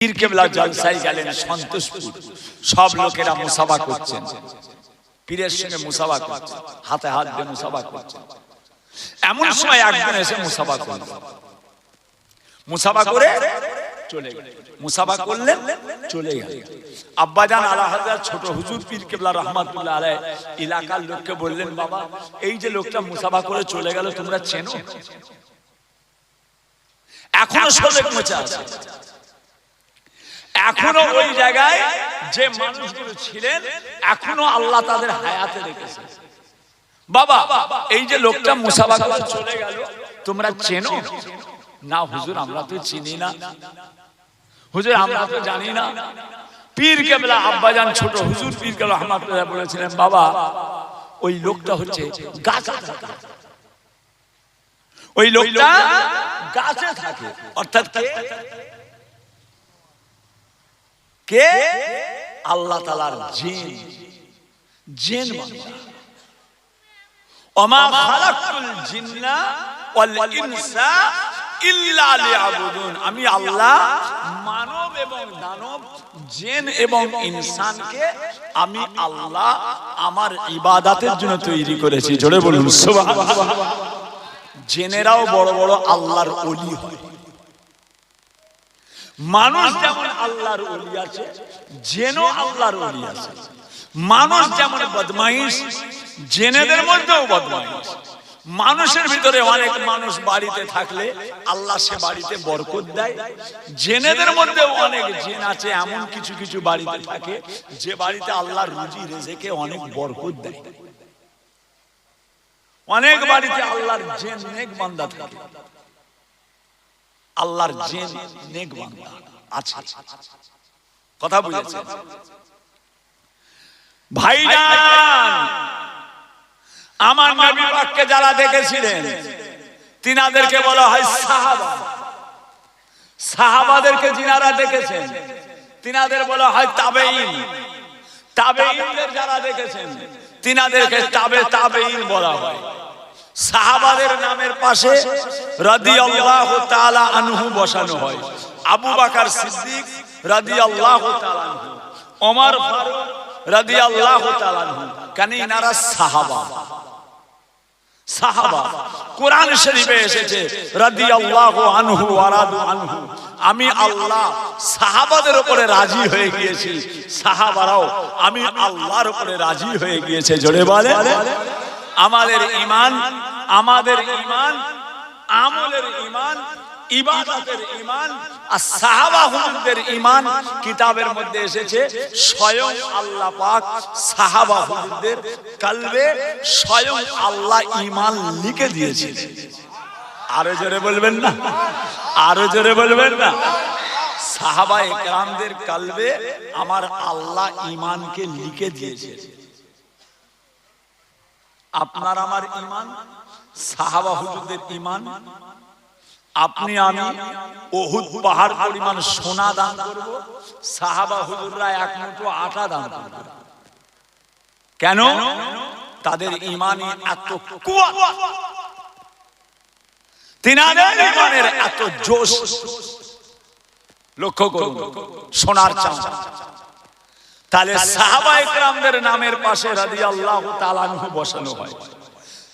পীর কেবলা জলসায় গেলেন সন্তোষপুর, সব লোকেরা মুসাফা করছেন, পীরের সঙ্গে মুসাফা করছেন, হাতে হাত দিয়ে মুসাফা করছেন। এমন সময় একজন এসে মুসাফা করলেন, মুসাফা করে চলে গেলেন, মুসাফা করলেন চলে গেলেন। আব্বাজান আলা হযরত ছোট হুজুর পীর কেবলা রহমাতুল্লাহ আলাইহি এলাকার লোককে বললেন, বাবা এই যে লোকটা মুসাফা করে চলে গেল তোমরা চেনো? এখনো শোলেক মোচা আছে, এখনো ওই জায়গায় যে মানুষগুলো ছিলেন এখনো আল্লাহ তাদের হায়াতে রেখেছে। বাবা এই যে লোকটা মুসাফা করে চলে গেল তোমরা চেনো? না হুজুর আমরা তো চিনি না, হুজুর আমরা তো জানি না। পীর কেবলা আব্বাজান ছোট হুজুর পীর কেবলা রহমাতুল্লাহ বলেছিলেন, বাবা ওই লোকটা হচ্ছে গাছে থাকে, ওই লোকটা গাছে থাকে। অর্থাৎ কে? আল্লাহ তাআলার জিন, জিন বান্দা। ওমা খালাকতুল জিন্না ওয়াল ইনসা ইল্লা লিয়াবুদুন, আমি আল্লাহ মানব এবং দানব, জিন এবং ইনসানকে আমি আল্লাহ আমার ইবাদতের জন্য তৈরি করেছি। জোরে বলুন সুবহানাল্লাহ। জিনেরাও বড় বড় আল্লাহর ওলি হয়। মানুষ যেমন আল্লাহর ওলি আছে, জিনও আল্লাহর ওলি আছে। মানুষ যেমন বদমাইশ, জিনেদের মধ্যেও বদমাইশ। মানুষের ভিতরে অনেক মানুষ বাড়িতে থাকলে আল্লাহ সে বাড়িতে বরকত দেয়। জিনেদের মধ্যেও অনেক জিন আছে এমন কিছু কিছু বাড়িতে থাকে যে বাড়িতে আল্লাহর রুজি রিজেকে অনেক বরকত দেয়। অনেক বাড়িতে আল্লাহর জিন নেক বান্দা থাকে, আল্লাহর জিন নেক বান্দা আছে। কথা বুঝেছেন ভাইজান? আমার নবী পাককে যারা দেখেছিলেন তিনাদেরকে বলা হয় সাহাবা। সাহাবাদেরকে যিনারা দেখেছেন তিনাদের বলা হয় তাবেঈন। তাবেঈনদের যারা দেখেছেন তিনাদেরকে তাবেঈন বলা হয়। সাহাবাদের নামের পাশে রাদিয়াল্লাহু তাআলা আনহু বসানো হয়। আবু বকর সিদ্দিক রাদিয়াল্লাহু তাআলা আনহু, ওমর ফারুক রাদিয়াল্লাহু তাআলা আনহু, কেন ইনারা সাহাবা। সাহাবা কোরআন শরীফে এসেছে রাদিয়াল্লাহু আনহু ওয়া রাদু আনহু, আমি আল্লাহ সাহাবাদের উপরে রাজি হয়ে গিয়েছি, সাহাবারাও আমি আল্লাহর উপরে রাজি হয়ে গিয়েছে। জোরে বলে আমাদের ঈমান, আমাদের ঈমান, আমলের ঈমান, ইবাদতের ঈমান আর সাহাবা হুজুরদের ঈমান কিতাবের মধ্যে এসেছে। স্বয়ং আল্লাহ পাক সাহাবা হুজুরদের কলবে স্বয়ং আল্লাহ ঈমান লিখে দিয়েছে। আরো জোরে বলবেন না, আরো জোরে বলবেন না। সাহাবায়ে কেরামদের কলবে আমার আল্লাহ ঈমানকে লিখে দিয়েছে। আপনার আমার ঈমান, সাহাবা হুজুরদের ঈমান। আপনি আমি উহুদ পাহাড় পরিমাণ সোনা দান করব, সাহাবা হুজুররা এক মুঠো আটা দান করবে। কেন? তাদের ঈমানে এত কুওয়াত, তিনাদের ঈমানের এত জোশ। লক্ষ্য করুন সোনার চামচ। তাহলে সাহাবায়ে কেরামদের নামের পাশে রাদিয়াল্লাহু তাআলা আনহু বসানো হয়,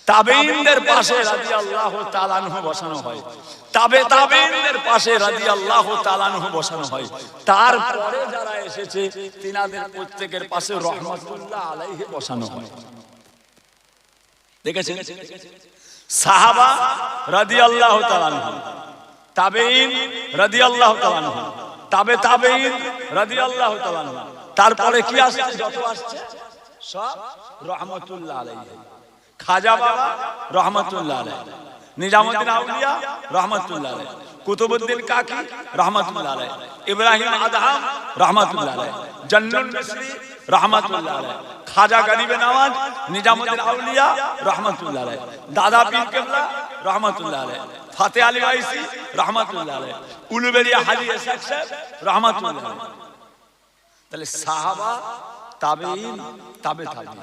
তাবেঈনদের পাশে রাদিয়াল্লাহু তাআলা আনহু বসানো হয়, তাবেঈনদের পাশে রাদিয়াল্লাহু তাআলা আনহু বসানো হয়। তারপরে যারা এসেছে তিনাদের প্রত্যেকের পাশে রাহমাতুল্লাহ আলাইহি বসানো হয়। দেখেছেন? সাহাবা রাদিয়াল্লাহু তাআলা আনহু, তাবেঈন রাদিয়াল্লাহু তাআলা আনহু, তাবেঈন রাদিয়াল্লাহু তাআলা আনহু। তারপরে কি আসছে? যত আসছে সব রাহমাতুল্লাহ আলাইহি। খাজা বাবা রাহমাতুল্লাহ আলাইহি, নিজামুদ্দিন আউলিয়া রাহমাতুল্লাহ আলাইহি, কুতুবউদ্দিন কাকি রাহমাতুল্লাহ আলাইহি, ইব্রাহিম আদহাম রাহমাতুল্লাহ আলাইহি, জান্নুল মিসরি রাহমাতুল্লাহ আলাইহি, খাজা গরিবে নওয়াজ নিজামুদ্দিন আউলিয়া রাহমাতুল্লাহ আলাইহি, দাদা পীর কেবলা রাহমাতুল্লাহ আলাইহি, ফাতে আলী ওয়াইসি রাহমাতুল্লাহ আলাইহি, উলুবেড়িয়া হাজী ইসহাক সাহেব রাহমাতুল্লাহ আলাইহি। তাহলে সাহাবা, তাবেঈন, তাবেঈন,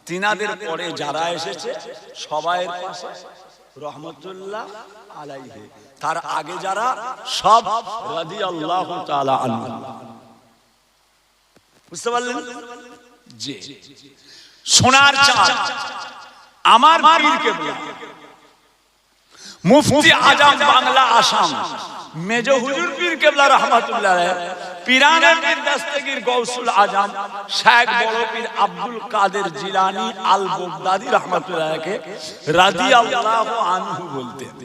তিনাদের পরে যারা এসেছে সবাইয়ের পাশে রহমতুল্লাহ আলাইহি, তার আগে যারা সব রাদিয়াল্লাহু তাআলা আনহু। বুঝতে পারলেন? জি, সোনার চাঁদ আমার পীর কেবলা মুফতি আজম বাংলা আসাম মেজো হুজুর পীর কেবলা রাহমাতুল্লাহ আলাইহি, পীরানে পীর দস্তগীর গৌসুল আজম শেখ বড় পীর আব্দুল কাদের জিলানী আল বগদাদি রাহমাতুল্লাহ আলাইহি রাদিয়াল্লাহু আনহু বলতেন।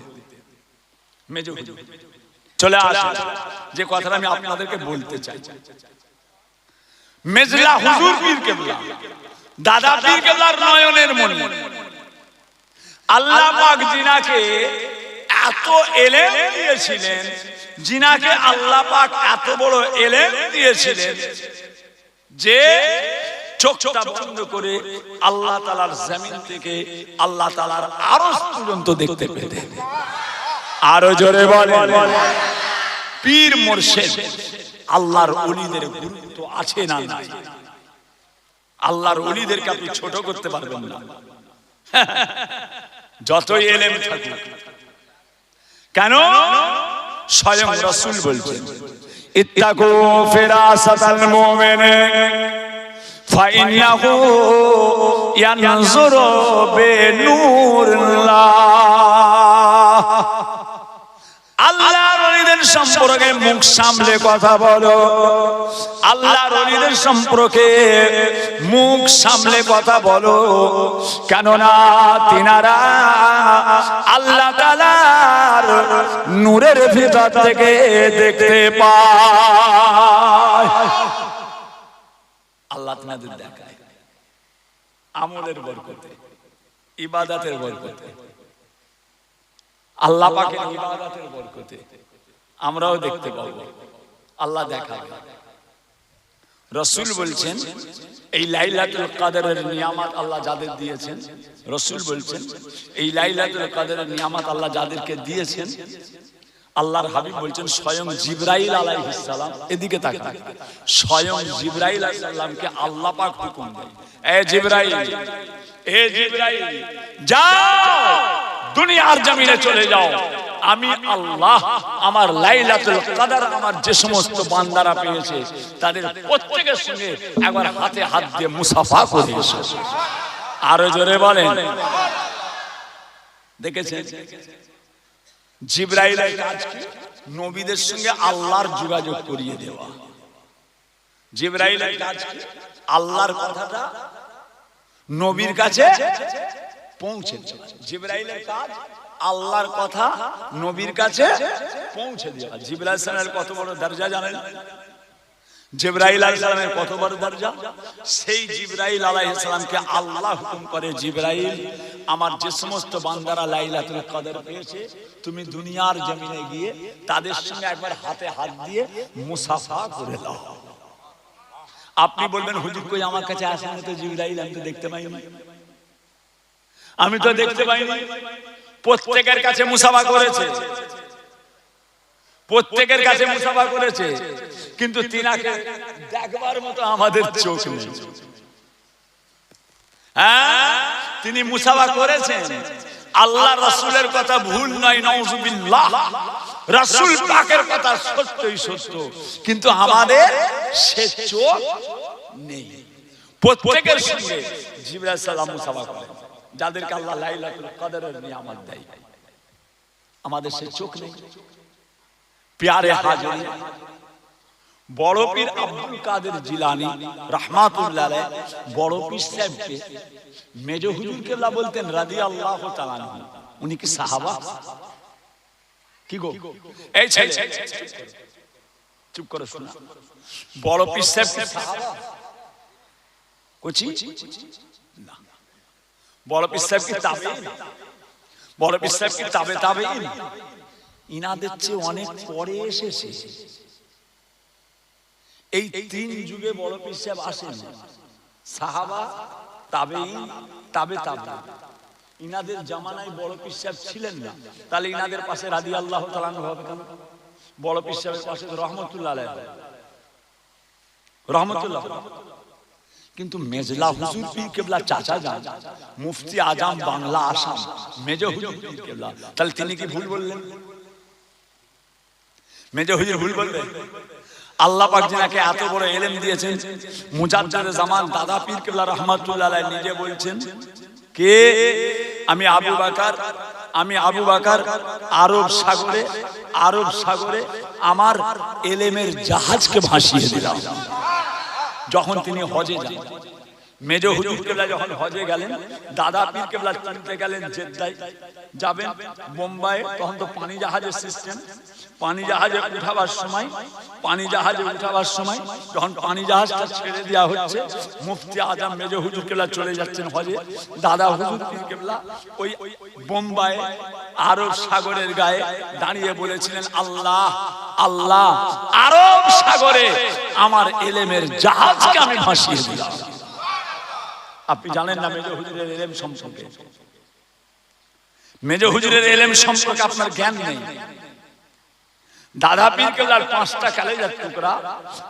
মেজো হুজুর চলে আসেন, যে কথাটা আমি আপনাদেরকে বলতে চাই। মেজলা হুজুর পীর কেবলা দাদা পীর কেবলার নয়নের মণি, আল্লাহ পাক জিনাকে এত এলেম দিয়েছিলেন, জিনাকে আল্লাহ পাক এত বড় এলেম দিয়েছিলেন যে চোখটা বন্ধ করে আল্লাহ তাআলার জমিন থেকে আল্লাহ তাআলার আরশ পর্যন্ত দেখতে পেতেন। আরো জোরে বলেন, পীর মুর্শিদ আল্লাহর ওলিদের গুরুত্ব আছে না নাই? আল্লাহর ওলিদেরকে আপনি ছোট করতে পারবেন না, যতই এলেম থাকুক। কেন? স্বয়ং রাসূল বলছেন, ইত্তাকু ফিরাসাতাল মুমিন ফাইন্নাহু ইয়ানজুরু বিনূরিল্লাহ। আল্লাহর ওলিদের সম্পর্কে মুখ সামলে কথা বলো, আল্লাহর ওলিদের সম্পর্কে মুখ সামলে কথা বলো, কেননা তিনারা আল্লাহ তাআলার নূরের ভিতর থেকে দেখতে পায়। আল্লাহ তাআলা দেখায় আমলের বরকতে, ইবাদতের বরকতে, আল্লাহ পাকের ইবাদতের বরকতে আমরাও দেখতে পাবো, আল্লাহ দেখাবে। রাসূল বলছেন এই লাইলাতুল কদরের নিয়ামত আল্লাহ যাদের দিয়েছেন, রাসূল বলছেন এই লাইলাতুল কদরের নিয়ামত আল্লাহ যাদেরকে দিয়েছেন, আল্লাহর হাবিব বলছেন স্বয়ং জিবরাইল আলাইহিস সালাম, এদিকে তাকান, স্বয়ং জিবরাইল আলাইহিস সালামকে আল্লাহ পাক হুকুম দেন, এ জিবরাইল, এ জিবরাইল যাও দুনিয়ার জমিনে চলে যাও, আমি আল্লাহ আমার লাইলাতুল কদর আমার যে সমস্ত বান্দারা পেয়েছে তাদের প্রত্যেকের সঙ্গে একবার হাতে হাত দিয়ে মুসাফা করে এসো। আরো জোরে বলেন। দেখেছেন জিবরাইলের কাজ কি? নবীদের সঙ্গে আল্লাহর যোগাযোগ করিয়ে দেওয়া। জিবরাইলের কাজ কি? আল্লাহর কথাটা নবীর কাছে পৌঁছে দেওয়া। জিবরাইলের কাজ আল্লাহর কথা নবীর কাছে পৌঁছে দেওয়া। জিবরাইল আলাইহিস সালামের কত বড় দরজা জানেন? জিবরাইল আলাইহিস সালামের কত বড় দরজা? সেই জিবরাইল আলাইহিস সালামকে আল্লাহ হুকুম করে, জিবরাইল আমার যে সমস্ত বান্দারা লাইলাতুল কদর পেয়েছে তুমি দুনিয়ার জমিনে গিয়ে তাদের সঙ্গে একবার হাতে হাত দিয়ে মুসাফা করে দাও। আপনি বলবেন হুজুর কই আমার কাছে আসেনি তো জিবরাইল, আমি তো দেখতে পাইনি, আমি তো দেখতে পাইনি। প্রত্যেকের কাছে মুসাফা করেছে, প্রত্যেকের কাছে মুসাফা করেছে, কিন্তু তিনাকে দেখবার মতো আমাদের চোখ নেই। হ্যাঁ, তিনি মুসাফা করেছেন, আল্লাহ রাসূলের কথা ভুল নয়, নাউজুবিল্লাহ, রাসূল পাকের কথা সত্যই সত্য, কিন্তু আমাদের সে চোখ নেই। প্রত্যেকের সঙ্গে জিবরাইল সালাম মুসাফা করেন, যাদেরকে আল্লাহ লাইলাতুল কদরের নিয়ামত দেয়, আমাদের সে চোখ নেই। প্যারে হাজির বড় পীর আব্দুল কাদের জিলানী রাহমাতুল্লাহ আলাইহি বড় পীর সাহেবকে মেজো হুজুর কেবলা বলতেন রাদিয়াল্লাহু তাআলা আনহু। উনি কি সাহাবা? কি গো এই ছেলে চুপ করে শোনা। বড় পীর সাহেব কি সাহাবা? কোচি না। বড় পীর সাহেব কি তাবেঈন? বড় পীর সাহেব কি তাবেঈন? ইনাদের চেয়ে অনেক পরে এসেছে। এই তিন যুগে বড় পীর সাহেব আসেন, সাহাবা, তাবেঈন, তাবে তাবেঈন। ইনাদের জামানায় বড় পীর সাহেব ছিলেন না, তাহলে ইনাদের পাশে রাদিয়াল্লাহু তাআলা আনহু হবে কেন? বড় পীর সাহেবের পাশে রহমতুল্লাহ আলাইহি, রহমতুল্লাহ। কিন্তু মেজলা হুজুর পীর কেবলা চাচা যান মুফতি আজম বাংলা আসাম মেজো হুজুর পীর কেবলা, তাহলে তিনি কি ভুল বললেন? মেজো হুজুর ভুল বললেন? আল্লাহ পাক যিনাকে এত বড় ইলম দিয়েছেন, মুজাদ্দিদ জামান দাদা পীর কেবলা রাহমাতুল্লাহ আলাইহি নিজে বলছেন কে আমি আবু বকর আরব সাগরে আমার ইলমের জাহাজকে ভাসিয়ে দিলাম। যখন তিনি হজে যান, মেজো হুজুর কেবলা যখন হজে গেলেন, দাদা পীর কেবলা চিনতে গেলেন জেদ্দায় যাবেন বোম্বাই, তখন তো পানি জাহাজের সিস্টেম। পানি জাহাজে উঠাবার সময় যখন পানি জাহাজটা ছেড়ে দেওয়া হচ্ছে, মুফতি আজম মেজো হুজুর কেবলা চলে যাচ্ছেন হজে, দাদা হুজুর পীর কেবলা ওই বোম্বাই আরব সাগরের গায়ে দাঁড়িয়ে বলেছিলেন, আল্লাহ আল্লাহ, আরব সাগরে আমার ইলমের জাহাজকে আমি ভাসিয়ে দিলাম। আপনি জানেন না মেজো হুজুরের ইলম সম্পর্কে? মেজো হুজুরের ইলম সম্পর্কে আপনার জ্ঞান নেই। দাদা পীর কেবলার 5টা কালেজার টুকরা,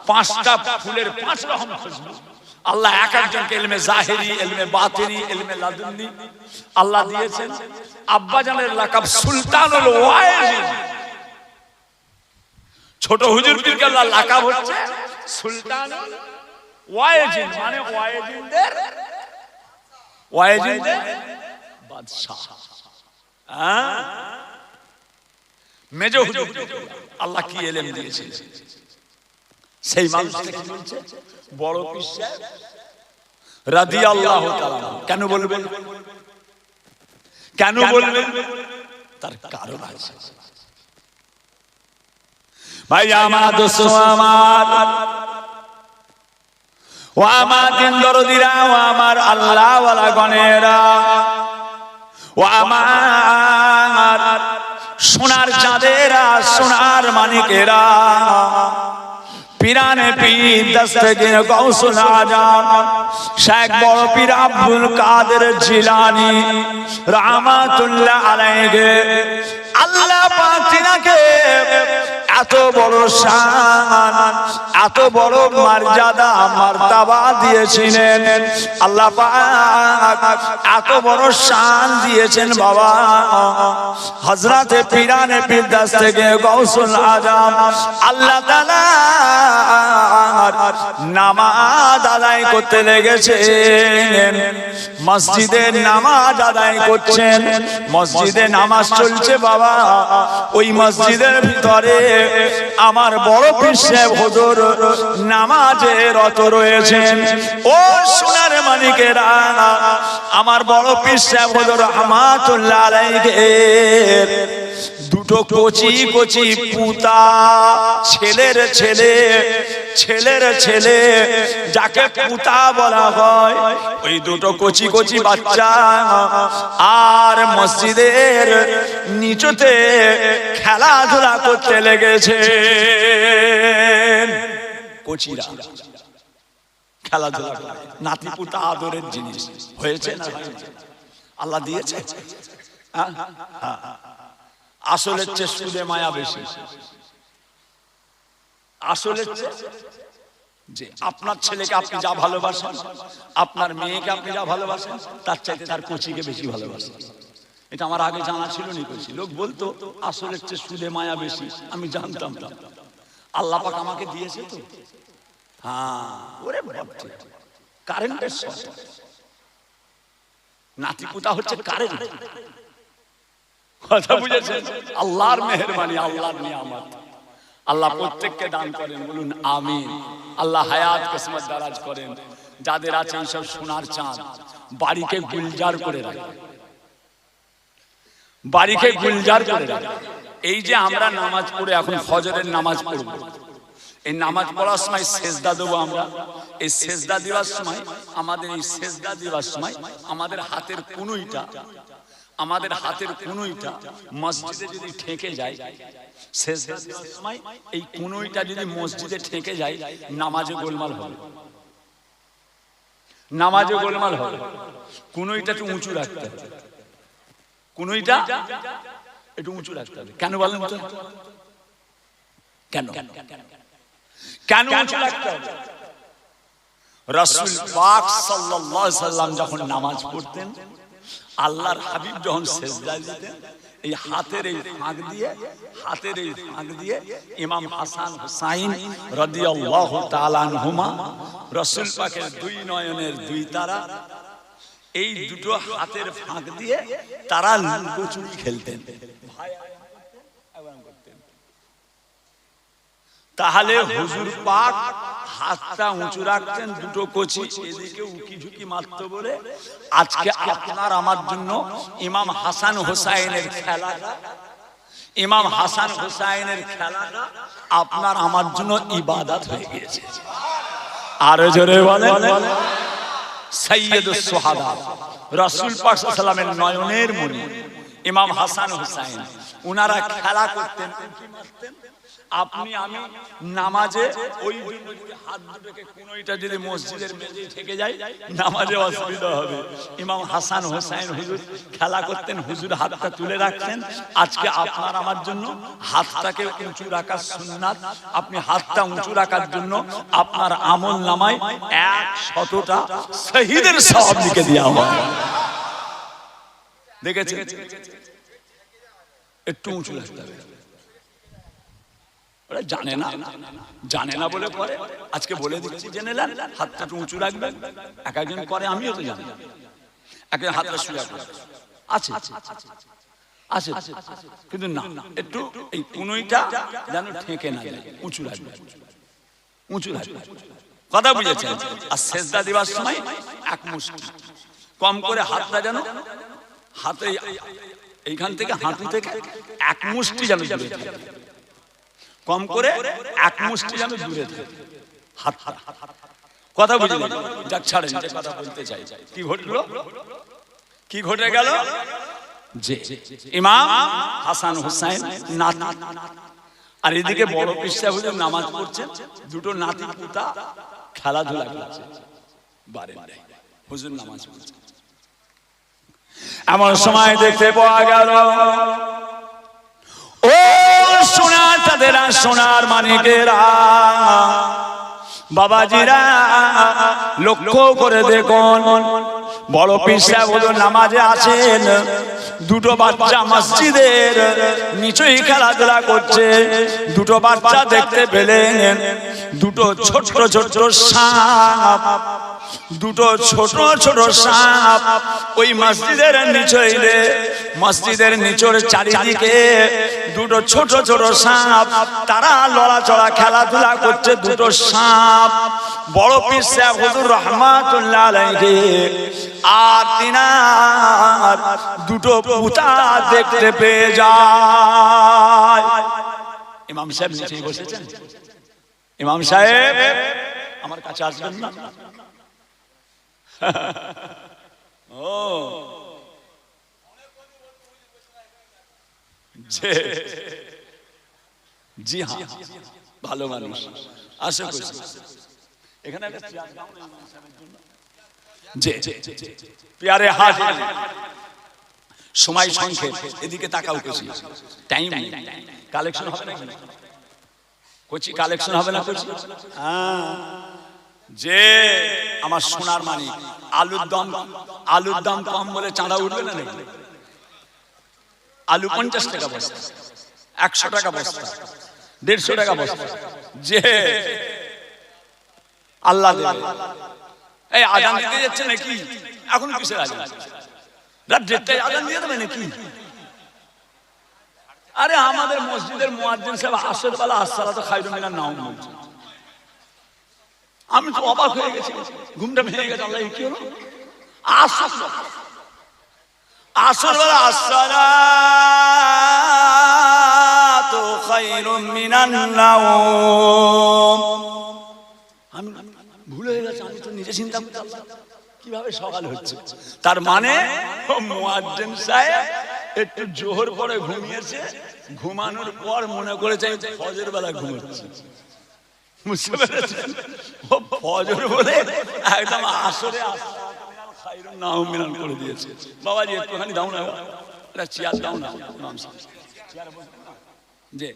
5টা ফুলের 5 রকম খুশবু আল্লাহ এক একজনকে ইলমে জাহিরি, ইলমে বাতিনি, ইলমে লাদুন্নি আল্লাহ দিয়েছেন। আব্বা জানের লাকাব সুলতানুল ওয়াইজিন, ছোট হুজুর পীর কেবলার লাকাব হচ্ছে সুলতানুল ওয়াইজিন, মানে ওয়াইজিনদের বাদশা। মেজো হুজুর আল্লাহ কি ইলম দিয়েছেন, সেই মানুষটা কি বলছে? বড় পীর সাহেব রাদিয়াল্লাহু তাআলা। কেন বলবেন? তার কারণ আছে। ভাই আমার দোস্ত আমার, ও আমার দিন দরদিরা, ও আমার আল্লাহ ওয়ালা গণেরা, ও আমার সোনার চাঁদেরা, সোনার মানিকেরা, পিরানে পীর দস্তগীর গৌসুল আজম শেখ বড় পীর আব্দুল কাদের জিলানী রাহমাতুল্লাহ আলাইহি, আল্লাহ পাক তিনাকে এত বড় শান, এত বড় মর্যাদা মারতাবা দিয়েছিলেন। আল্লাহ পাক এত বড় শান দিয়েছেন বাবা। হযরতে পিরানে পীর দস্তগীর গৌসুল আজম আল্লাহ তাআলা নামাজ আদায় করতে লেগেছেন, মসজিদে নামাজ আদায় করছেন। মসজিদে নামাজ চলছে বাবা, ওই মসজিদের ভিতরে আমার বড় পীর সাহেব হুজুর নামাজে রত রয়েছেন। ও সোনার মানিকেরা, আমার বড় পীর সাহেব হুজুর রাহমাতুল্লাহ আলাইহি দুটো কচি কচি পুতা, ছেলের ছেলে যাকে পুতা বলা হয়, ওই দুটো কচি কচি বাচ্চা আর মসজিদের নিচতে খেলাধুলা করতে লেগেছে। কচিরা খেলাধুলা করে, নাতি পুতা আদরের জিনিস হয়েছে না? আল্লাহ দিয়েছে। আসলের চেয়ে সুদে মায়া বেশি। আসলের চেয়ে যে আপনার ছেলেকে আপনি যা ভালোবাসেন, আপনার মেয়েকে আপনি যা ভালোবাসেন, তার চাইতে তার কচিকে বেশি ভালোবাসেন। এটা আমার আগে জানা ছিল না। কচি লোক বলতো আসলের চেয়ে সুদে মায়া বেশি, আমি জানতাম না। আল্লাহ পাক আমাকে দিয়েছে তো। হ্যাঁ, ওরে বাপরে, কারেন্টের শর্ট। নাতি পুতা হচ্ছে কারেন্ট। কথা বুঝেছেন? আল্লাহর মেহেরবানি, আল্লাহর নিয়ামত। আল্লাহ প্রত্যেককে দান করেন, বলুন আমিন। আল্লাহ হায়াত কিসমত দারাজ করেন। যাদের আছে এইসব সোনার চাঁদ, বাড়িকে গুলজার করে রাখে, বাড়িকে গুলজার করে রাখে। এই যে আমরা নামাজ পড়ে এখন ফজরের নামাজ পড়ব, এই নামাজ পড়ার সময় সেজদা দেবো আমরা। এই সেজদা দেওয়ার সময় আমাদের আমাদের হাতের কুনুইটা মসজিদে যদি ঠেকে যায়, সেজদা দেওয়ার সময় এই কুনুইটা যদি মসজিদে ঠেকে যায়, নামাজে গোলমাল হবে। কুনুইটা একটু উঁচু রাখতে হবে। কেন বলেন তো? কেন উঁচু রাখতে হবে? রাসূল পাক সাল্লাল্লাহু আলাইহি সাল্লাম যখন নামাজ পড়তেন, আল্লাহর হাবিব যখন সিজদায় দিতেন, এই হাতের এই ফাঁক দিয়ে ইমাম হাসান হুসাইন রাদিয়াল্লাহু তাআলা আনহুমা, রাসূল পাকের দুই নয়নের দুই তারা, এই দুটো হাতের ফাঁক দিয়ে তারা লুকোচুরি খেলতেন। তাহলে হুজুর পাক হাতটা উঁচু রাখতেন, দুটো কচি এদিকে উকি ঝুঁকি মারত বলে আজকে আপনার আমার জন্য ইমাম হাসান হুসাইনের খেলাটা, ইমাম হাসান হুসাইনের খেলাটা আপনার আমার জন্য ইবাদত হয়ে গিয়েছে। আরো জোরে বলেন সাইয়্যিদুস সুহাদা, রাসূল পাক সাল্লাল্লাহু আলাইহি ওয়াসাল্লামের নয়নের মণি ইমাম হাসান হুসাইন, উনারা খেলা করতেন, উঁকি মারতেন। আপনি আমি নামাজে ওই হাত দুটোকে কোনটা যদি মসজিদের মেঝেই থেকে যায়, নামাজে অসুবিধা হবে। ইমাম হাসান হোসেন হুজুর খেলা করতেন, হুজুর হাতটা তুলে রাখতেন। আজকে আপনার আমার জন্য হাতটাকে উঁচু রাখার সুন্নাত, আপনি হাতটা উঁচু রাখার জন্য আপনার আমল নামায় 100টা শহীদের সওয়াব লিখে দেওয়া হয়। দেখেছেন? একটু উঁচু রাখতে হবে। জানে না বলে পরে আজকে বলে দিচ্ছি, জেনে নেন। হাতটা একটু উঁচু রাখবেন, এক একজন করে, আমিও তো জানি। একটা হাতটা শুয়ে আছে আছে, কিন্তু না, একটু এই কুনুইটা যেন ঠেকে না যায়, উঁচু রাখবেন, উঁচু রাখবেন। কথা বুঝেছেন? আর সেজদা দেওয়ার সময় এক মুষ্টি কম করে হাতটা যেন হাতে এইখান থেকে হাঁটু থেকে এক মুষ্টি যেন দূরে থাকে, কম করে এক মুষ্টি যেন দূরে থাকে হাত। কথা বুঝলেন? যাক ছাড়েন, যে কথা বলতে চাই। কি ঘটলো? কি ঘটে গেল? যে ইমাম হাসান হুসাইন নাতি, আর এদিকে বড় পীর সাহেব হুজুর নামাজ পড়ছেন, দুটো নাতি পুতা খেলাধুলা করছে বারান্দায়, হুজুর নামাজ পড়ছেন। এমন সময় দেখতে পাওয়া গেল, ও সোনার তাদেরা, সোনার মানিকেরা, বাবাজিরা, লক্ষ্য করে দেখুন, বড় পীর সাহেব হুজুর নামাজে আছেন, দুটো বাচ্চা মসজিদের নিচেই খেলাধুলা করছে। দুটো বাচ্চা দেখতে পেলেন, দুটো ছোট ছোট সাপ, দুটো ছোট ছোট সাপ ওই মসজিদের নিচে, মসজিদের নিচের চারিদিকে দুটো ছোট ছোট সাপ, তারা লড়াচড়া খেলাধুলা করছে। দুটো সাপ বড় পীর সাহেব হুজুর রহমাতুল্লাহ আলাইহি আর তিনার দুটো পুতা দেখতে পেয়ে যায়। ইমাম সাহেব নিচেই বসেছেন। ইমাম সাহেব আমার কাছে আসবেন না? ও জি হ্যাঁ, ভালো মানুষ, আশা করছি এখানে একটা চেয়ার দাও না ইমাম সাহেবের জন্য। জি প্যারে হাজির, সময় সংক্ষেপ, এদিকে তাকাও কিছু, টাইম নেই। কালেকশন হবে না? কোচি কালেকশন হবে না? কোচি যে আমার সোনার মানিক, আলুর দাম কম বলে চাঁদা উঠবে না নাকি? আলু 50 টাকা বস্তা, 100 টাকা বস্তা, 150 টাকা বস্তা, যে আল্লাহ দেবে। এই আজান দিতে যাচ্ছে নাকি? এখন কিসের আজান? রাত 1:30টায় আজান দিয়ে দেবে নাকি? আরে আমাদের মসজিদের মুয়াজ্জিন সাহেব আসরের বেলা আসসালাতু খায়রুম মিনান নাওম বলছে। আমি তো অবাক হয়ে গেছি, ঘুমটা ভেঙে গেছে। আল্লাহ কি হলো? আসর বেলা আসসালাতু খায়রুম মিনান নাওম। আমি ভুলে গেছি, আমি তো নিজে চিন্তা করছি কিভাবে সকাল হচ্ছে। তার মানে মুয়াজ্জিন সাহেব একটু জোহর পরে ঘুমিয়েছে, ঘুমানোর পর মনে করেছে ফজর বেলা ঘুমাচ্ছে। বুঝতে পেরেছেন? ও ফজর বলে একদম আসরে খায়রুন নাওম মিনান করে দিয়েছে। বাবাজি একটুখানি দাও না, একটা চেয়ার দাও না। জি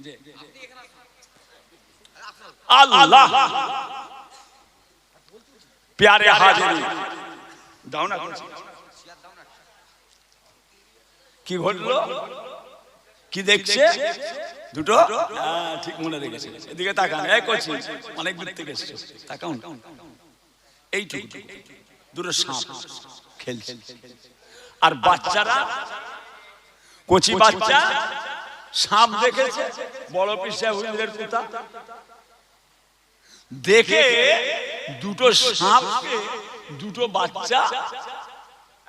আল্লাহ প্যারে হাজিরি দাও না। কি ঘটলো? কি দেখছে? দুটো ঠিক মনে রেখেছে। এদিকে তাকান, এক করছি অনেক দূর থেকে এসছে, তাকান। এইটুকু দুটো সাপ খেলছে, আর বাচ্চারা, কচি বাচ্চা সাপ দেখেছে, বড় পিসা হুজুরের পুতা দেখে দুটো সাপকে, দুটো বাচ্চা,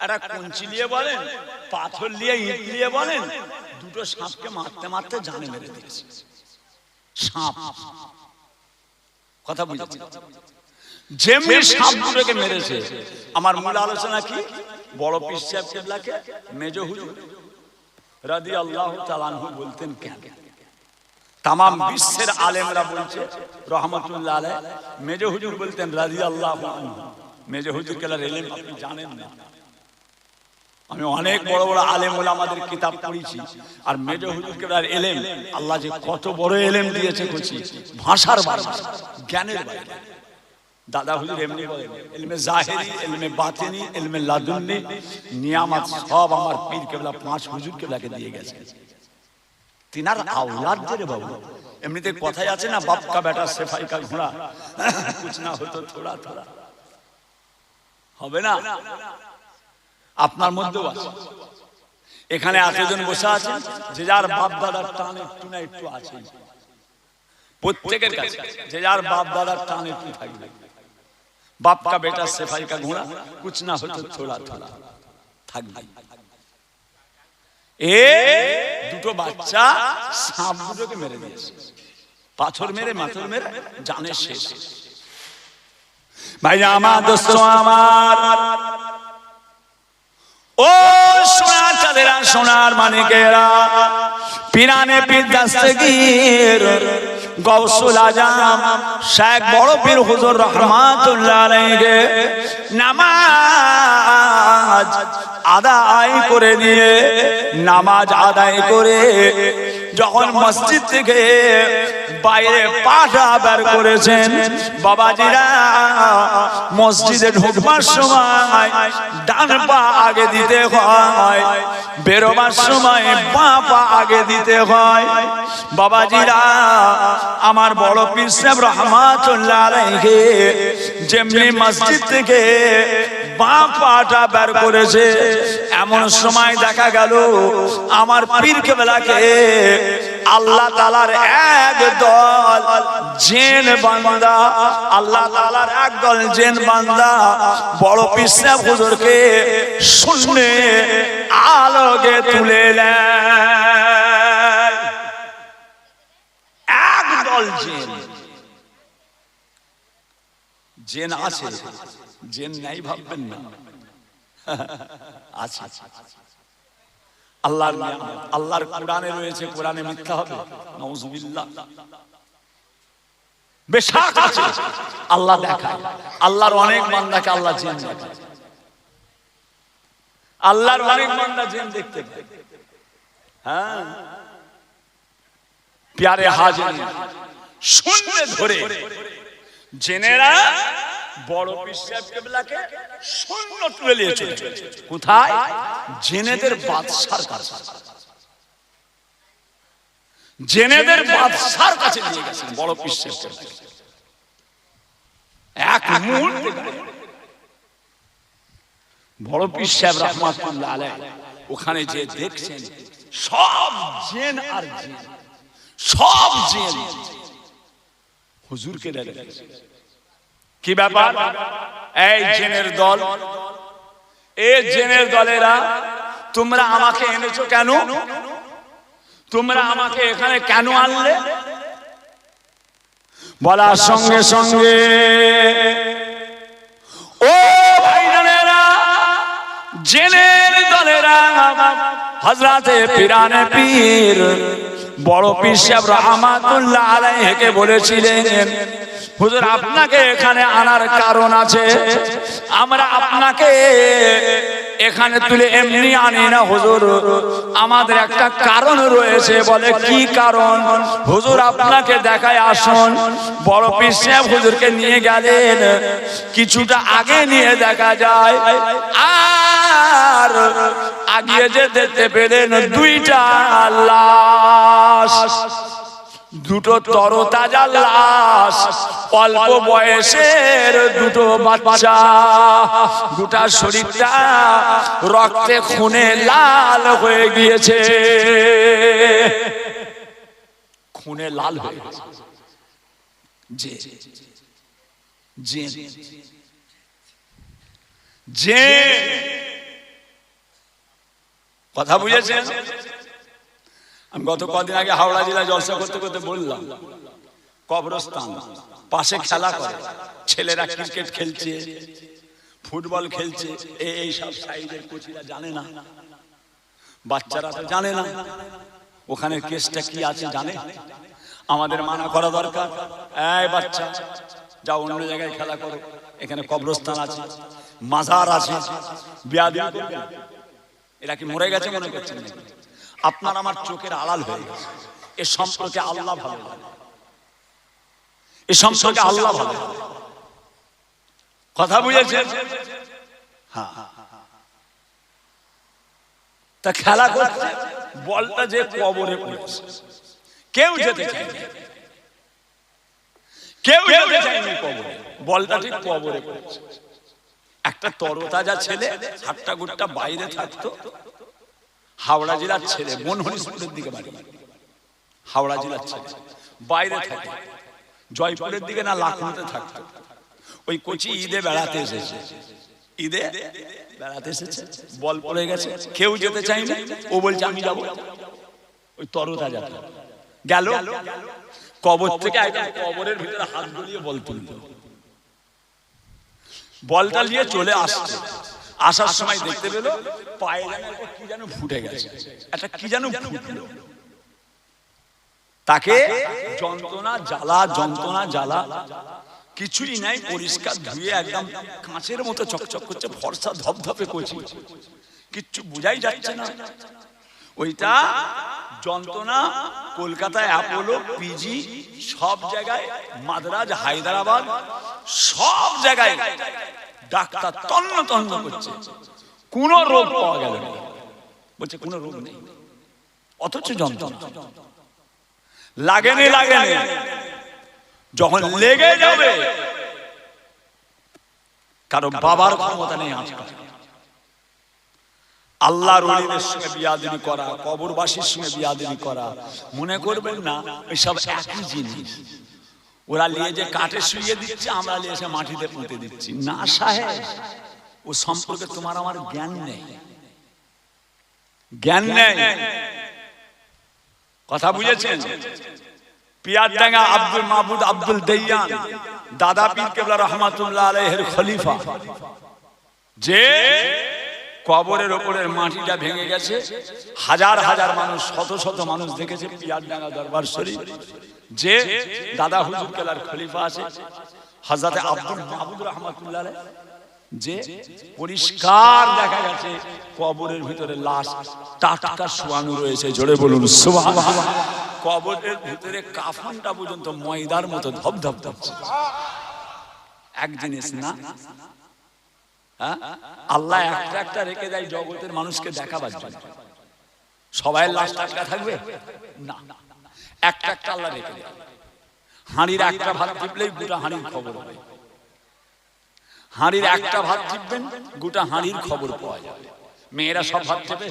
একটা কঞ্চি নিয়ে বলেন, পাথর নিয়ে, ইট নিয়ে বলেন, দুটো সাপকে মারতে মারতে জানে মেরে দিয়েছে। সাপ কথা বুঝেছি? যেমনি সাপ দুটোকে মেরেছে, আমার মূল আলোচনা কি? বড় পীর সাহেব কেবলাকে মেজ হুজুর রাদিয়াল্লাহু তাআলা আনহু বলতেন কেন? তাম বিশ্বের আলেমরা বলছে রহমাতুল্লাহ আলাইহি, মেজ হুজুর বলতেন রাদিয়াল্লাহু আনহু। মেজ হুজুর কেবলার ইলম আপনি জানেন না। আমি অনেক বড় বড় আলেম ওলামাদের কিতাব পড়েছি, আর মেজ হুজুর কেবলার ইলম, আল্লাহ যে কত বড় ইলম দিয়েছে কইছি, ভাষার বাইরে, জ্ঞানের বাইরে। দাদা হুজুর এমনি বলেন, ইলমে জাহিরি, ইলমে বাতিনি, ইলমে লাদুন্নি, নিয়ামত সব আমার পীর কেবলা পাঁচ হুজুর কেবলাকে দিয়ে গেছে। তিনার আওলাদদের বাবু। এমনিতে কথাই আছে না, বাপ কা বেটা সেফাই কা ঘোড়া, কুছ না হতো থোড়া থোড়া। হবে না? আপনার মধ্যেও আছে। এখানে এতজন বসে আছেন, যে যার বাপ দাদার টান একটু না একটু আছে। প্রত্যেকের কাছে যে যার বাপ দাদার টান একটু থাকবে। বাপ কা বেটা সেফাই কা ঘোড়া, কুছ না হতো থোড়া থোড়া থাকবে। এ দুটো বাচ্চা সাপ দুটোকে মেরে দিয়েছে, পাথর মেরে, মাথর মেরে, জানে শেষ। ভাই আমার দোস্ত আমার, ও সোনার চাঁদেরা, সোনার মানিকেরা, পিরানে পীর দস্তগীর গৌসুল আজম শেখ বড় পীর হুজুর রহমাতুল্লাহ আলাইহি নামাজ আদায় করে দিয়ে, নামাজ আদায় করে যখন মসজিদ থেকে বাইরে পাটা বের করেছেন, বাবাজিরা মসজিদে ঢুকবার সময় ডান পা আগে দিতে হয়, বেরোবার সময় বাঁ পা আগে দিতে হয়। বাবাজিরা আমার বড় পীর সাহেব রহমাতুল্লাহ আলাইহি যেমনি মসজিদ থেকে বাঁ পাটা বের করেছে, এমন সময় দেখা গেল আমার পীর কেবলাকে আল্লাহ তাআলার এক দল জিন বান্দা, আল্লাহ তাআলার এক দল জিন বান্দা বড় পীর সাহেব হুজুরকে শূন্যে আলোকে তুলে নেয়। এক দল জিন, জিন আছে, জিন নাই ভাববেন না, আছে। আল্লাহর নিয়ামত, আল্লাহর কোরআনে রয়েছে, কোরআনে মিথ্যা হবে? নাউজুবিল্লাহ। বেশক আছে, আল্লাহ দেখায়। আল্লাহর অনেক বান্দাকে আল্লাহ জিন দেখায়, আল্লাহর অনেক বান্দা জিন দেখতে পায়। হ্যাঁ, প্যারে হাজিরি শূন্য ধরে জেনেরা বড় পীর সাহেব কেবলাকে শূন্য তুলে নিয়ে চলে গেছে। কোথায়? জেনেদের বাদশার কাছে, জেনেদের বাদশার কাছে নিয়ে গেছেন বড় পীর সাহেব কেবলাকে। এক মুহূর্তে বড় পীর সাহেব রহমাতুল্লাহ আলাইহি ওখানে যে দেখছেন, সব জিন আর জিন, সব জিন হুজুরকে দেখেছে। কি ব্যাপার? এই জিনের দল, এই জিনের দলেরা, তোমরা আমাকে এনেছো কেন? তোমরা আমাকে এখানে কেন আনলে? বলার সঙ্গে সঙ্গে ও ভাইজানেরা, জিনের দলেরা হযরতে পিরানে পীর বড় পীর সাহেব রহমাতুল্লাহ আলাইহিকে বলেছিলেন, হুজুর আপনাকে এখানে আনার কারণ আছে, আমরা আপনাকে এখানে তুলে এমনি আনি না হুজুর, আমাদের একটা কারণ রয়েছে। বলে কি কারণ? হুজুর আপনাকে দেখায় আসুন। বড় পীর সাহেব হুজুরকে নিয়ে গেলেন, কিছুটা আগে নিয়ে দেখা যায়, আর আগিয়ে যে দেখতে পেলেন দুইটা লাশ, দুটো তরতাজা লাশ, অল্প বয়সের দুটো বাচ্চা, গোটা শরীরটা রক্তে খুনে লাল হয়ে গিয়েছে, খুনে লাল হয়ে গেছে। যে কথা বুঝেছেন? আমি গত কদিন আগে হাওড়া জেলায় জলসা করতে করতে বললাম, কবরস্থান পাশে খেলা করে, ছেলেরা ক্রিকেট খেলছে, ফুটবল খেলছে, এই সব সাইডের কোচিরা জানে না, বাচ্চারা তো জানে না ওখানে কেসটা কি আছে জানে। আমাদের মানা করা দরকার, এই বাচ্চা যাও অন্য জায়গায় খেলা করো, এখানে কবরস্থান আছে, মাজার আছে, বিয়াদি করবে। এরা কি মরে গেছে মনে করছেন? আপনার আমার চোখের আড়াল হয়ে গেছে। এ সম্পর্কে আল্লাহ ভালো, এ সম্পর্কে আল্লাহ ভালো। কথা বুঝেছেন? হ্যাঁ। তা খেলা করছে, বলটা যে কবরে পড়েছে, কেউ যেতে চায়নি, কেউ যেতে চায়নি কবরে, বলটা ঠিক কবরে পড়েছে। একটা তরতাজা ছেলে হাট্টা গুট্টা বাইরে থাকতো, হাওড়া জেলার ছেলে, মনহরিপুরের দিকে বাড়ি, হাওড়া জেলার ছেলে বাইরে থাকে, জয়পুরের দিকে না লাখনৌতে থাকতো। ওই কোচি ঈদে বেড়াতে এসেছে, ঈদে বেড়াতে এসেছে, বল পড়ে গেছে, কেউ যেতে চায়নি, ও বলছে আমি যাবো। ওই তরতাজা গেল, কবর থেকে একদম কবরের ভিতরে হাত ধরিয়ে বল তুলল, বলটা নিয়ে চলে আসছে। আসার সময় দেখতে পেল পায়ে কি যেন ফুটে গেছে, একটা কি যেন ফুটলো। তাকে যন্ত্রণা জ্বালা, যন্ত্রণা জ্বালা কিছুই নাই, পরিষ্কার ধুয়ে একদম কাঁচের মতো চকচক করছে, ফর্সা ধপধপে কচি, কিচ্ছু বোঝাই যাচ্ছে না। ওইটা যন্ত্রণা কলকাতায় অ্যাপোলো, পিজি সব জায়গায়, মাদ্রাজ, হায়দ্রাবাদ সব জায়গায় ডাক্তার তন্ন তন্ন করছে, কোন রোগ পাওয়া গেল না। বলছে কোন রোগ নেই, অথচ যন্ত্রণা লাগেনি, লাগেনি। যখন লেগে যাবে, কারণ বাবার ক্ষমতা নেই আজকাল। আল্লাহর ওলিদের সঙ্গে বিয়াদবি করা, কবরবাসীর সঙ্গে বিয়াদবি করা, মনে করবেন না এসব একই জিনিস। ওরা নিয়ে যে কাঠে শুইয়ে দিচ্ছে, আমরা নিয়ে এসে মাটিতে পুঁতে দিচ্ছি। না সাহেব, ও সম্পর্কে তোমার আমার জ্ঞান নেই, জ্ঞান নেই। কথা বুঝেছেন? পিয়ারডাঙ্গা আব্দুল মাহমুদ আব্দুল দয়ান, দাদা পীর কেবলা রহমাতুল্লাহ আলাইহির খলিফা, যে কবরের ওপরের মাটিটা ভেঙে গেছে, হাজার হাজার মানুষ, শত শত মানুষ দেখেছে পিয়ারডাঙ্গা দরবার শরীফ। যে দাদা হুজুর কেবলার খলিফা আছে হযরতে আব্দুল মাহমুদ রহমাতুল্লাহ আলাইহি, যে পরিষ্কার দেখা গেছে কবরের ভিতরে লাশ টাটকা শোয়ানো রয়েছে। জোরে বলুন সুবহানাল্লাহ। কবরের ভিতরে কাফনটা পর্যন্ত ময়দার মতো ধপধপ করছে। এক জিনিস না, আল্লাহ একটা একটা রেখে দেয় জগতের মানুষকে দেখাবার জন্য। সবাই লাশ টাটকা থাকবে না, একটা একটা আল্লাহ রেখে দেয়। হাঁড়ির একটা ভাত টিপলেই গোটা হাঁড়ির খবর হবে, হাঁড়ির একটা ভাত টিপবেন গোটা হাঁড়ির খবর পাওয়া যাবে। মেয়েরা সব ভাত টেপে,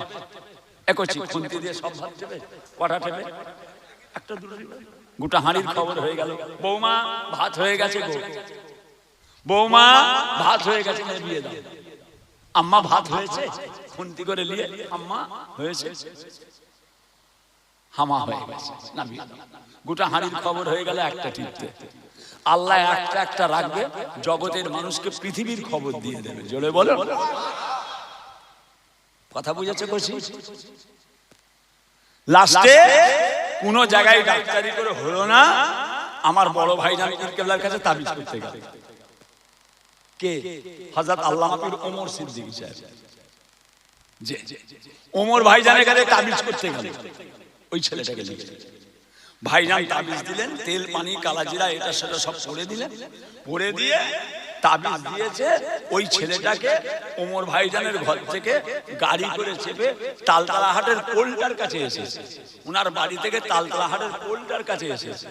একচি খুন্তি দিয়ে সব ভাত টেপে, কটা টেপে, একটা দুটো, গোটা হাঁড়ির খবর হয়ে গেল। বৌমা ভাত হয়ে গেছে গো, বৌমা ভাত হয়ে গেছে, বিয়ে দাও। আম্মা ভাত হয়েছে, খুন্তি করে নিয়ে আম্মা হয়েছে, হামা হয়ে গেছে, না বিয়ে দাও। গোটা হাঁড়ির খবর হয়ে গেল একটা টিপতে। আল্লাহ একটা একটা রাখবে, জগতের মানুষকে পৃথিবীর খবর দিয়ে দেবে। জোরে বলো, কথা বুঝেছে? বলছি লাস্টে কোন জায়গায় ডাক্তারি করে হলো না, আমার বড় ভাইজান পীর কেবলার কাছে তাবিজ করতে গেল। কে? হযরত আল্লামা পীর ওমর সিদ্দিকী সাহেব। যে ওমর ভাইজানের কাছে তাবিজ করতে গেল, ওই ছেলেটাকে নিয়ে ভাইজান তাবিজ দিলেন, তেল পানি কালাজিরা এটা সেটা সব পরে দিলেন, পরে দিয়ে তাবিজ দিয়েছে। ওই ছেলেটাকে ওমর ভাইজানের ঘর থেকে গাড়ি করে চেপে তালতলা হাটের পোলটার কাছে এসেছে। ওনার বাড়ি থেকে তালতলা হাটের পোলটার কাছে এসেছে।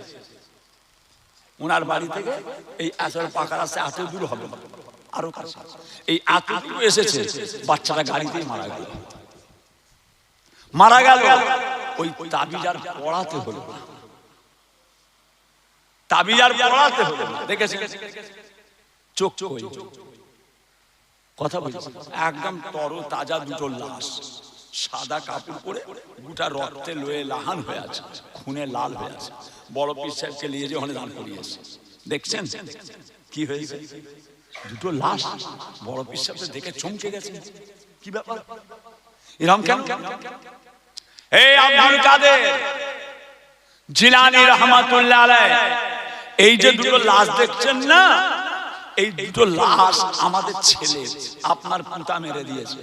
ওনার বাড়ি থেকে এই আসলে পাকা রাস্তায় এত দূর হবে না, আরো কাছে, এই এতটুকু এসেছে। বাচ্চাটা গাড়িতেই মারা গেল। মারা গেল। ওই তাবিজ আর পড়াতে হলো না, তাবিজ আর পড়াতে হলো না। দেখেছেন চোখ চোখ কথা বলছি, একদম তর তাজা দুটো লাশ, সাদা কাপড় পরে, গোটা রক্তে লয়ে লাহান হয়ে আছে, খুনে লাল হয়ে আছে। বড় পীর সাহেবকে নিয়ে যে ওখানে দান করিয়েছে, দেখছেন কি হয়েছে? দুটো লাশ। বড় পীর সাহেব দেখে চমকে গেছে, কি ব্যাপার এরকম কেন? এই আব্দুল কাদের জিলানী রহমাতুল্লাহ আলাইহি, এই যে দুটো লাশ দেখছেন না, এই দুটো লাশ আমাদের ছেলে আপনার পুতা মেরে দিয়েছে।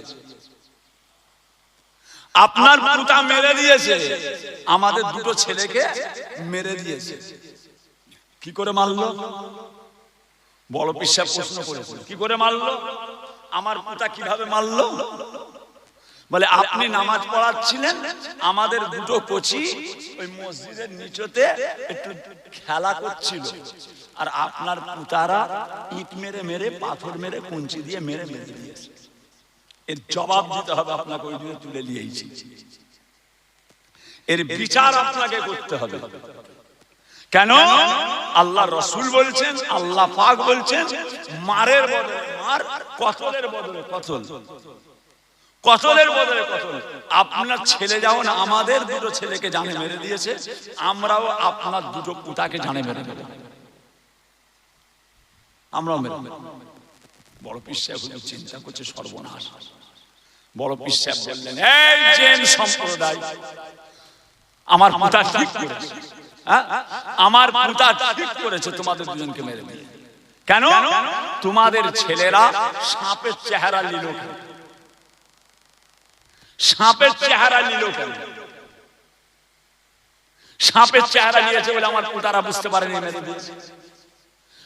আপনার পুতা মেরে দিয়েছে, আমাদের দুটো ছেলেকে মেরে দিয়েছে। কি করে মারলো? বড় পীর সাহেব প্রশ্ন করেছিল, কি করে মারলো? আমার পুতা কিভাবে মারলো? বলে আপনি নামাজ পড়াচ্ছিলেন, আমাদের দুটো কোচি ওই মসজিদের নিচতে একটু খেলা করছিল, আর আপনার পুতারা ইট মেরে মেরে, পাথর মেরে, কঞ্চি দিয়ে মেরে মেরে দিয়েছে। এর জবাব দিতে হবে আপনাকে, ওই দিনে তুলে নিয়েছি। এর বিচার আপনাকে করতে হবে। কেন? আল্লাহ রসুল বলছেন, আল্লাহ পাক বলছেন, মারের বদলে মার, কতলের বদলে কতল, কতলের বদলে কতল। আপনার ছেলে যেমন আমাদের দুটো ছেলেকে জানে মেরে দিয়েছে, আমরাও আপনার দুটো পুতাকে জানে মেরে দেব, আমরাও মেরে দেব। বড় পীর সাহেব চিন্তা করছে সর্বনাশ। বড় পীর সাহেব বললেন, এই জেন সম্প্রদায়, আমার পুতা ঠিক করেছে, আমার পুতা ঠিক করেছে তোমাদের দুজনকে মেরে দিয়ে। কেন? তোমাদের ছেলেরা সাপের চেহারা নিল কেন? সাপের চেহারা নিল কেন? সাপের চেহারা নিয়েছে বলে আমার পুতারা বুঝতে পারেনি মেরে দিয়েছে।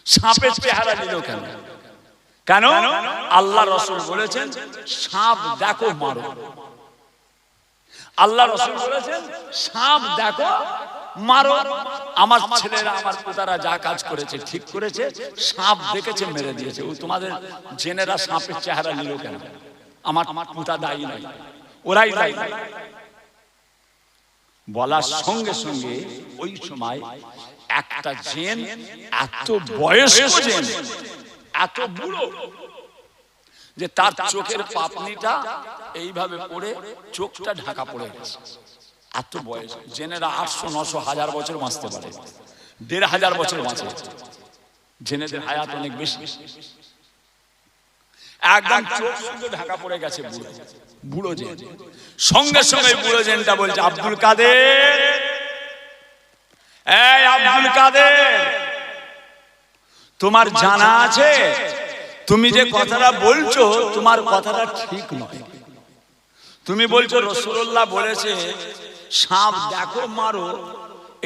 সাপের চেহারা নিল কেন? কেন? আল্লাহ রসুল বলেছেন, সাপ দেখো মারো। আল্লাহ রসুল বলেছেন, সাপ দেখো মারো। আমার ছেলেরা, আমার পুতারা যা কাজ করেছে ঠিক করেছে, সাপ দেখেছে মেরে দিয়েছে। ও তোমাদের জেনেরা সাপের চেহারা নিল কেন? আমার পুতা দায়ী নয়, ওরাই দায়ী। বলার সঙ্গে সঙ্গে ওই সময় একটা জেন, এত বয়স্ক জেন, এত বুড়ো, যে তার চোখের পাপনিটা এইভাবে পড়ে চোখটা ঢাকা পড়ে গেছে। এত বয়স। জেনেরা 800, 900, 1000 বছর বাঁচতে পারে, 1500 বছর বাঁচে। জেনেদের হায়াত অনেক বেশি। একদম চোখ শুধু ঢাকা পড়ে গেছে, বুড়ো বুড়ো জেন। সঙ্গে সঙ্গে বুড়ো জেনটা বলছে, আব্দুল কাদের, এই আব্দুল কাদের, তোমার জানা আছে তুমি যে কথাটা বলছো, তোমার কথাটা ঠিক নয়। তুমি বলছো রাসূলুল্লাহ বলেছে সাপ দেখো মারো,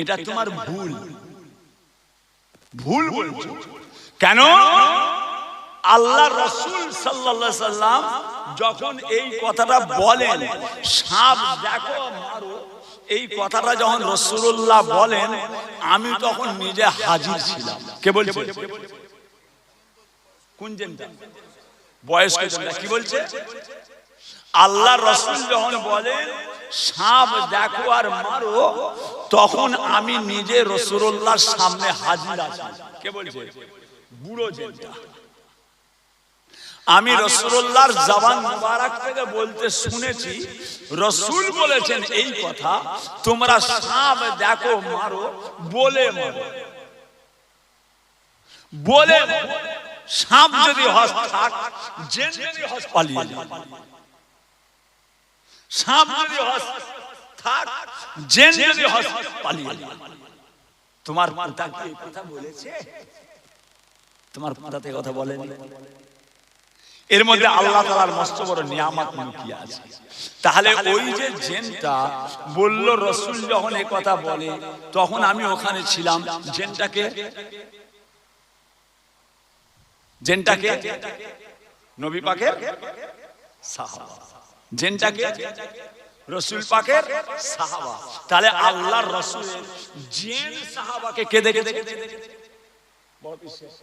এটা তোমার ভুল, ভুল বলছো। কেন? আল্লাহ রাসূল সাল্লাল্লাহু আলাইহি সাল্লাম যখন এই কথাটা বলেন, সাপ দেখো মারো, এই কথাটা যখন রাসূলুল্লাহ বলেন, আমি তখন নিজে হাজির ছিলাম। কে বলছে? কোন জেনটা? বয়স্ক জেনটা। কি বলছে? আল্লাহ রাসূল যখন বলেন সাপ দেখো আর মারো, তখন আমি নিজে রাসূলুল্লাহর সামনে হাজির আছি। কে বলছে? বুড়ো জেনটা। আমি রাসূলুল্লাহর জবান মুবারক থেকে বলতে শুনেছি, রাসূল বলেছেন এই কথা, তোমরা সাপ দেখো মারো, বলে মারো, বলে। সাপ যদি হস থাক, জেন যদি হস পালিয়ে যায়। সাপ যদি হস থাক, জেন যদি হস পালিয়ে যায়। তোমার পিতা কি কথা বলেছে? তোমার পিতা কথা বলেনি। এর মধ্যে আল্লাহ তাআলার মস্ত বড় নিয়ামত লুকিয়ে আছে। তাহলে ওই যে জিনটা বলল, রাসূল যখন এই কথা বলে তখন আমি ওখানে ছিলাম। জিনটাকে নবী পাকের সাহাবা, জিনটাকে রাসূল পাকের সাহাবা। তাহলে আল্লাহর রাসূলের জিন সাহাবাকে কে দেখেছে? বড় বিশ্বাস।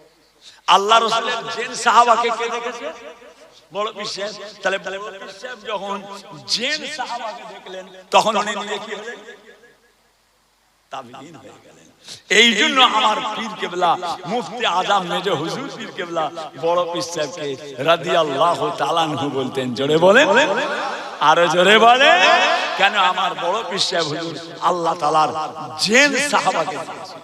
আল্লাহ রাসূলের জিন সাহাবাকে কে দেখেছে? বড় বিশ্বাস। তাহলে বড় বিশ্বাস যখন জিন সাহাবাকে দেখলেন তখন উনি নিজে কি হলেন? তাবেঈন হয়ে গেলেন। এই জন্য আমার পীর কেবলা মুফতি আজম মেজর হুজুর পীর কেবলা বড় পীর সাহেবকে রাদিয়াল্লাহু তাআলা আনহু বলতেন। জোরে বলেন, আরো জোরে বলেন। কেন? আমার বড় পীর সাহেব হুজুর আল্লাহ তাআলার জিন সাহাবাকে দেখেছেন।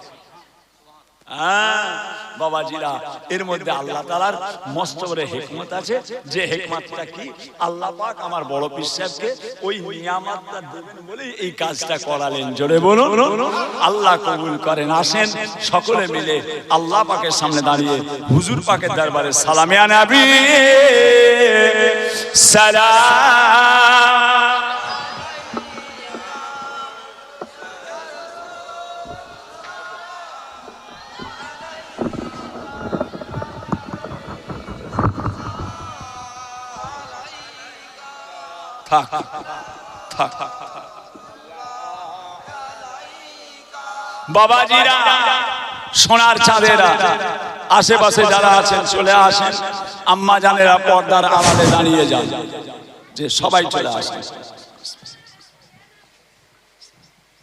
বাবাজিরা, এর মধ্যে আল্লাহ তাআলার মস্ত বড় হিকমত আছে। যে হিকমতটা কি? আল্লাহ পাক আমার বড় পীর সাহেবকে ওই নিয়ামতটা দেবেন বলে এই কাজটা করালেন। জোরে বলুন, আল্লাহ কবুল করেন। আসেন সকলে মিলে আল্লাহ পাকের সামনে দাঁড়িয়ে হুজুর পাকের দরবারে সালামে নবী সালাম। থাক থাক বাবাজিরা, সোনার চাঁদেরা, আশেপাশে যারা আছেন চলে আসেন। আম্মা জানেরা পর্দার আড়ালে দাঁড়িয়ে যান, যে সবাই চলে আসেন।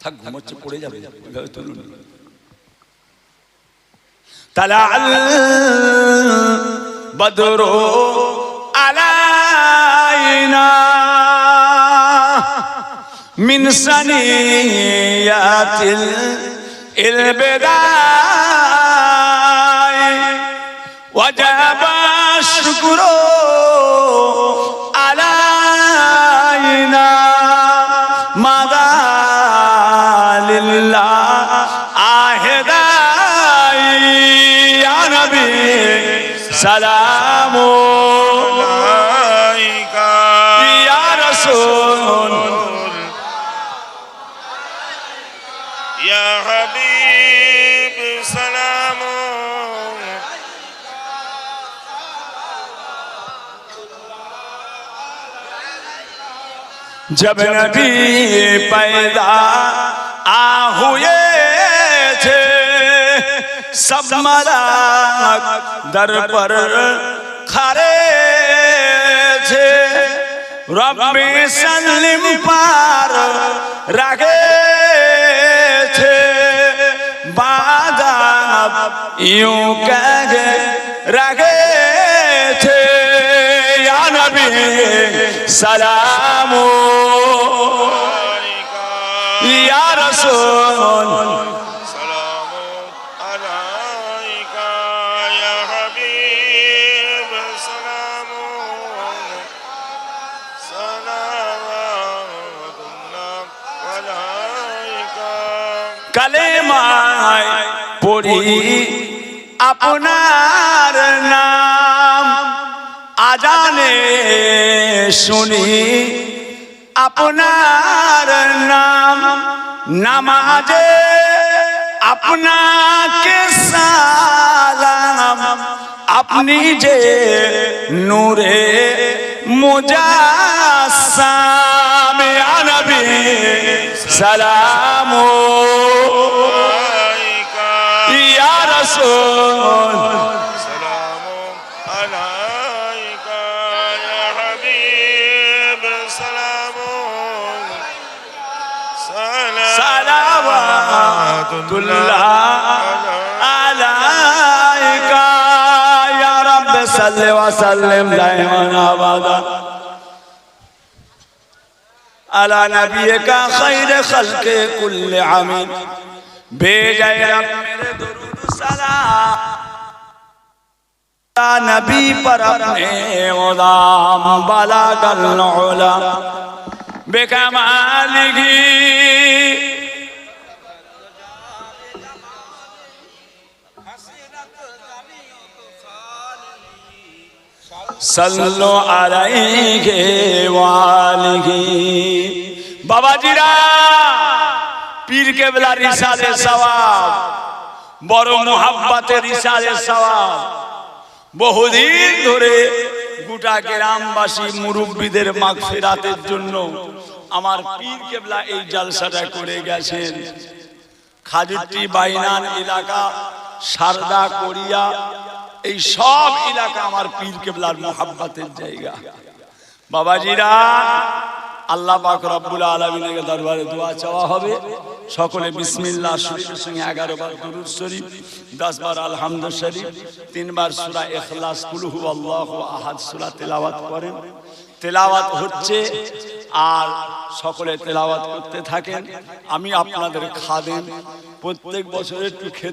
থাক, ঘুমোচ্ছে, পড়ে যাবে। তুলুন। তালাল বদরু আলাইনা মিন সানিয়াতিল ইলবিদাই ওয়াজাবা শুকরু আলাইনা মাদা লিল্লাহ আহেদাই ইয়া নবী সালামু আলাইকা ইয়া রাসূল ইয়া হাবিব সালামু जब नबी पैदा हुए थे सब मलाक दर पर खड़े थे रब्बे सल्लिम पार रखे थे बादाब यूं कह रखे थे या नबी सलामो या रसूल सलामो अलैका या हबीब सलामो सलावतुल्लाह अलैका कलेमाय पढ़ी আপনার নাম আজানে শুনি আপনার নাম নামাজে আপনাকে সালাম আপনি যে নূরে মুজাসসাম ইয়া নবী সালামু আলাইকা ইয়া রাসূল সালামু আলাইকা ইয়া হাবিব সালামু সালাওয়াতুল্লাহ আলাইকা ইয়া রাব্বি সাল্লি ওয়া সাল্লিম দাইমান আবাদা আলা নবিয়িকা খায়রে খালকে কুল্লি আমিন भेजाए मेरे दुरूद सलाम नबी पर अपने गुलाम बलागल उला बेकमालिही সাল্লু আলাইহি ওয়া আলিহি। বাবাজিরা, পীর কেবলার ইরশাদে সওয়াব, বড় মুহাব্বতের ইরশাদে সওয়াব। বহুদিন ধরে গোটা গ্রামবাসী মুরব্বীদের মাগফিরাতের জন্য আমার পীর কেবলা এই জালসাটা করে গেছেন। খাজুরটি বাইনান এলাকা, সারদা কোরিয়া, এই সব এলাকা আমার পীর কেবলার মুহাব্বতের জায়গা। বাবাজিরা, আল্লাহ পাক রব্বুল আলামিনের দরবারে দোয়া চাওয়া হবে। সকলে বিসমিল্লাহ শরীফের সঙ্গে 11 বার দুরূদ শরীফ, 10 বার আলহামদু শরীফ, 3 বার সূরা ইখলাস, কুল হুয়াল্লাহু আহাদ সূরা তেলাওয়াত করেন। তেলাওয়াত হচ্ছে, আর সকলে তেলাওয়াত করতে থাকেন। আমি আপনাদের খাদেম, প্রত্যেক বছর একটু খেদমত